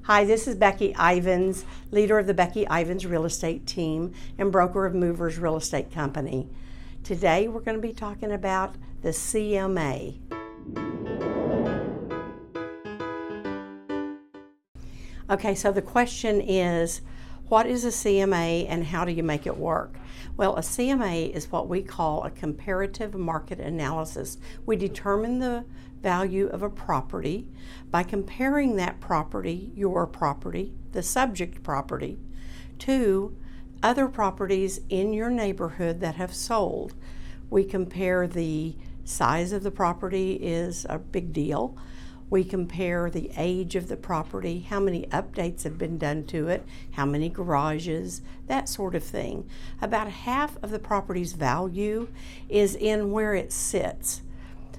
Hi, this is Becky Ivins, leader of the Becky Ivins Real Estate Team and broker of Movers Real Estate Company. Today we're going to be talking about the CMA. Okay, so the question is, what is a CMA and how do you make it work? Well, a CMA is what we call a comparative market analysis. We determine the value of a property by comparing that property, your property, the subject property, to other properties in your neighborhood that have sold. We compare the size of the property is a big deal. We compare the age of the property, how many updates have been done to it, how many garages, that sort of thing. About half of the property's value is in where it sits.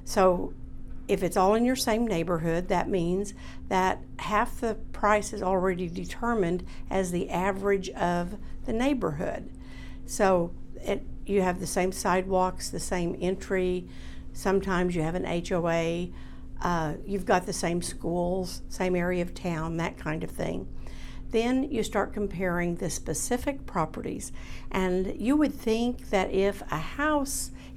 So if it's all in your same neighborhood, that means that half the price is already determined as the average of the neighborhood. So you have the same sidewalks, the same entry, sometimes you have an HOA, you've got the same schools, same area of town, that kind of thing. Then you start comparing the specific properties, and you would think that if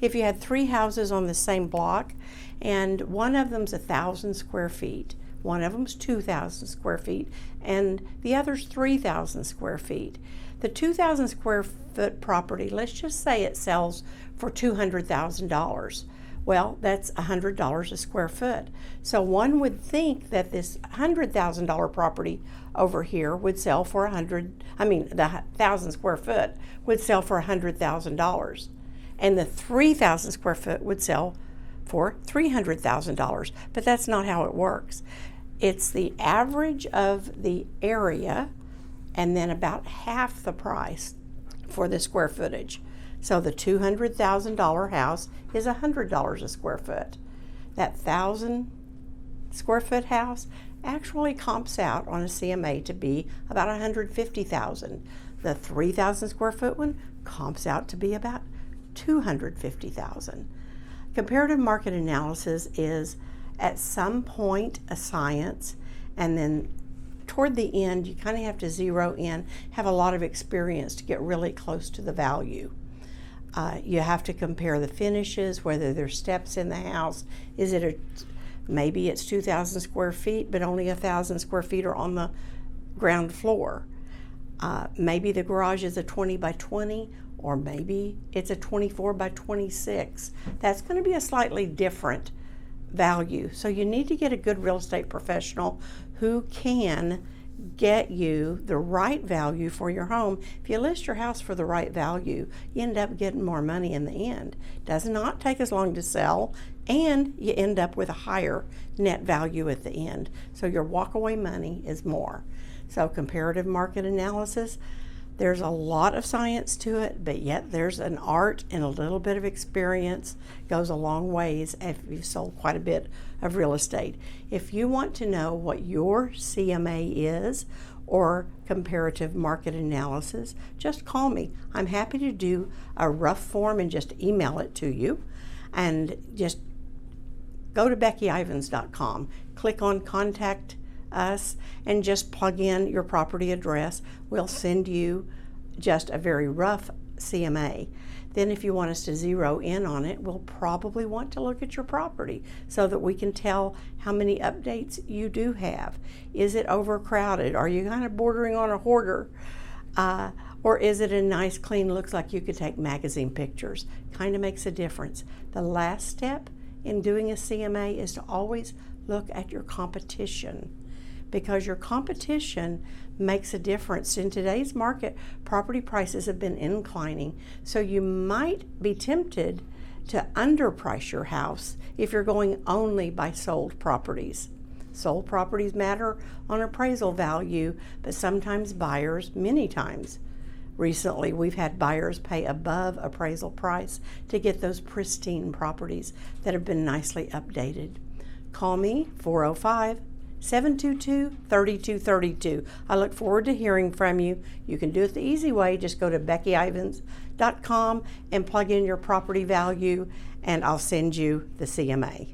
you had 3 houses on the same block, and one of them's 1,000 square feet, one of them's 2,000 square feet, and the other's 3,000 square feet. The 2,000 square foot property, let's just say it sells for $200,000. Well, that's $100 a square foot. So one would think that this $100,000 property over here would sell for the 1,000 square foot would sell for $100,000. And the 3,000 square foot would sell for $300,000. But that's not how it works. It's the average of the area and then about half the price for the square footage. So the $200,000 house is $100 a square foot. That 1,000 square foot house actually comps out on a CMA to be about $150,000. The 3,000 square foot one comps out to be about $250,000. Comparative market analysis is at some point a science, and then toward the end you kind of have to zero in, have a lot of experience to get really close to the value. You have to compare the finishes, whether there's steps in the house. Maybe it's 2,000 square feet, but only 1,000 square feet are on the ground floor. Maybe the garage is a 20 by 20, or maybe it's a 24 by 26. That's going to be a slightly different value. So you need to get a good real estate professional who can get you the right value for your home. If you list your house for the right value, you end up getting more money in the end. Does not take as long to sell, and you end up with a higher net value at the end. So your walkaway money is more. So comparative market analysis, there's a lot of science to it, but yet there's an art and a little bit of experience goes a long ways if you've sold quite a bit of real estate. If you want to know what your CMA is or comparative market analysis, just call me. I'm happy to do a rough form and just email it to you. And just go to BeckyIvins.com, click on Contact Us, and just plug in your property address. We'll send you just a very rough CMA. Then if you want us to zero in on it, we'll probably want to look at your property so that we can tell how many updates you do have. Is it overcrowded? Are you kind of bordering on a hoarder? Or is it a nice, clean, looks like you could take magazine pictures? Kind of makes a difference. The last step in doing a CMA is to always look at your competition, because your competition makes a difference. In today's market, property prices have been inclining, so you might be tempted to underprice your house if you're going only by sold properties. Sold properties matter on appraisal value, but sometimes buyers, many times, recently we've had buyers pay above appraisal price to get those pristine properties that have been nicely updated. Call me, 405-722-3232. I look forward to hearing from you. You can do it the easy way. Just go to BeckyIvins.com and plug in your property value, and I'll send you the CMA.